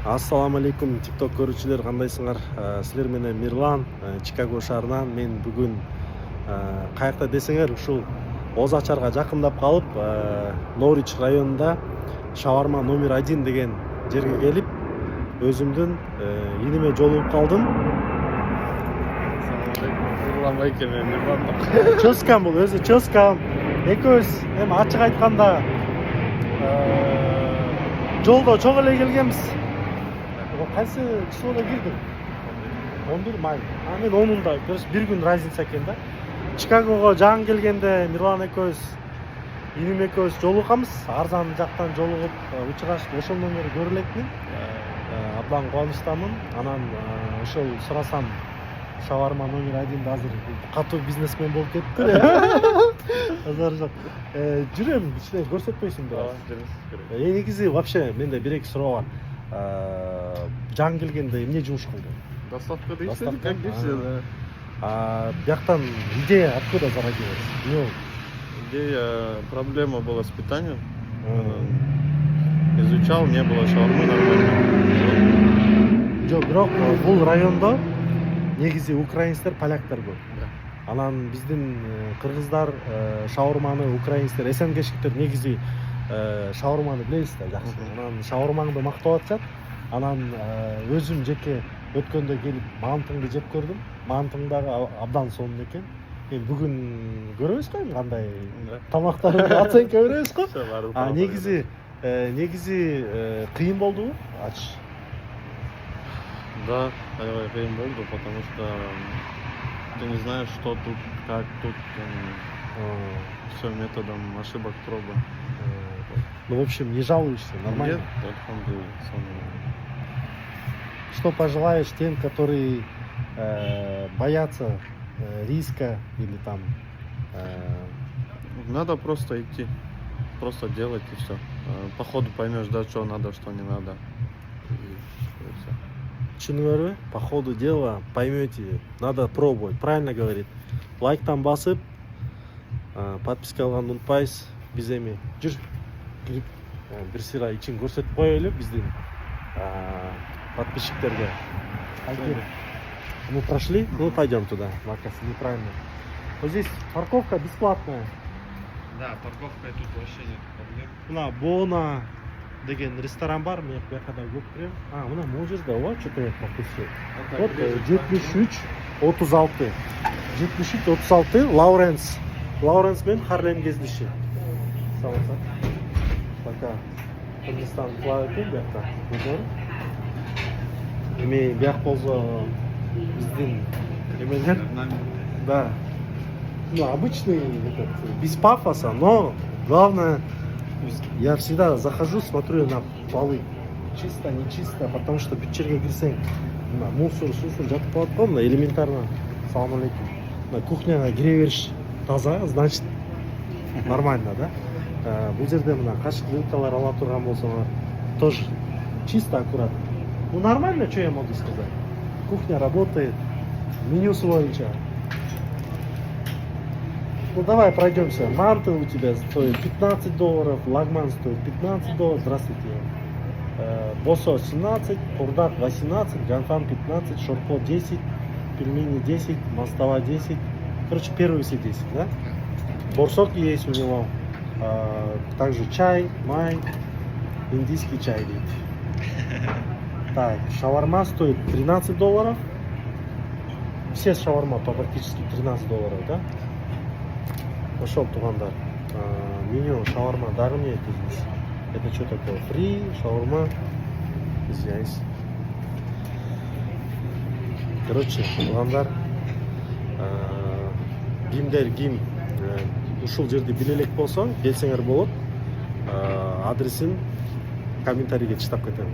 Ассаламу алейкум, TikTok көрүүчүлөр, кандайсыңар? Силер менен Мирлан, Чикаго шаарынан. Мен бүгүн каякта десеңер, ушул Оз Ачарга жакындап калып, Норич районунда шаварма номер 1 деген жерге келип, өзүмдүн иниме жолугуп калдым. Мирлан байке, мен Мирлан. Чоскам бул, өзү чоскам. Экөөбүз эми ачык айтканда жолдо чогуу эле келгенбиз. Кайсы числода кирдим? 11 май. Мен 10-унда, бир күн разница экен да. Чикагого жаңы келгенде Мирлан экөөбүз, иним экөөбүз жолугабыз. Арзан жактан жолугуп, учурашып, ошондон бери көрө элекмин. Абдан кубанычтамын. Анан ошол сурасам, шаварма номер 1 азыр катуу бизнесмен болуп кетти. Азыр жок. Жүрөм, ичте көрсөтпөйсүң да. Негизи вообще менде бир-эки суроо бар. Жаңы келгенде эмне жумуш кылдың? Доставка дейсиз, как дейсиз? Бияктан идея откуда зародилась? Идея, проблема была с питанием. Изучал, не было шаурмы нормально. Жок, бирок бул райондо негизи украинецтер, поляктар көп. Анан биздин кыргыздар шаурманы, украинецтер, СНГшиктер негизи шаурманы билебиз да, жакшы. Анан шаурмаңды мактап атышат. Анан өзүм жеке өткөндө келип мантыңды жеп көрдүм. Мантың дагы абдан сонун экен. Эми бүгүн көрөбүз го, кандай тамактарды оценка беребиз го. Негизи кыйын болдубу ачыш? Да, кыйын болду, потому что ты не знаешь, что тут, как тут, все методом ошибок, пробы. Ну, в общем, не жалуешься, нормально? Нет, альхамдулилlah. Что пожелаешь тем, которые боятся риска или там... Надо просто идти, просто делать и все. По ходу поймешь, да, что надо, что не надо. И все. Чынбы, по ходу дела поймете, надо пробовать, правильно говорит. Лайктан басып, подписка алганды унутпайсыз. Биз эми жүр кирип бир сыйра ичин көрсөтүп коелу биздин подписчиктерге. Мы прошли, ну пойдем туда. Макас, неправильно. Вот здесь парковка бесплатная. Да, парковка тут вообще нет проблем. Мына Бона деген ресторан бар, мен бuyakada көп кирем. Мына могу жерде ооба, что-то я пропустил. Вот 73 36. 73 36 Лауренс. Лауренс мен Харлем кездеши. Саламатсыздар. Пока. Кыргызстан кылабы экен биякта. Эми бияк болсо биздин эмелер. Да. Ну, обычный, без пафоса, но главное, я всегда захожу, смотрю на полы. Чисто, не чисто, потому что печерге кирсең, мусор, сусор жатып калат го, мына элементарно. Салам алейкум. На кухняга кире бериш таза, значит нормально, да? Бул жерде мына кашык вилкалар ала турган болсоңор, тоже чисто, аккуратно. Ну нормально, что я могу сказать? Кухня работает, меню боюнча. Ну давай пройдемся. Манты у тебя стоит $15, лагман стоит $15. Здравствуйте. Босо 17, курдак 18, ганфан 15, шорпо 10, пельмени 10, мастава 10. Короче, первые все 10, да? Борсок есть у него. Также чай, май, индийский чай. Так, шаварма стоит $13. Все шаварма по практически $13, да? Пошел тугандар. Меню шаварма дагы эмне здесь? Это что такое? Фри, шаварма. Извиняюсь. Короче, тугандар, кимдер ким ушул жерди биле элек болсо, келсеңер болот. Адресин комментарийге чыктап кетем.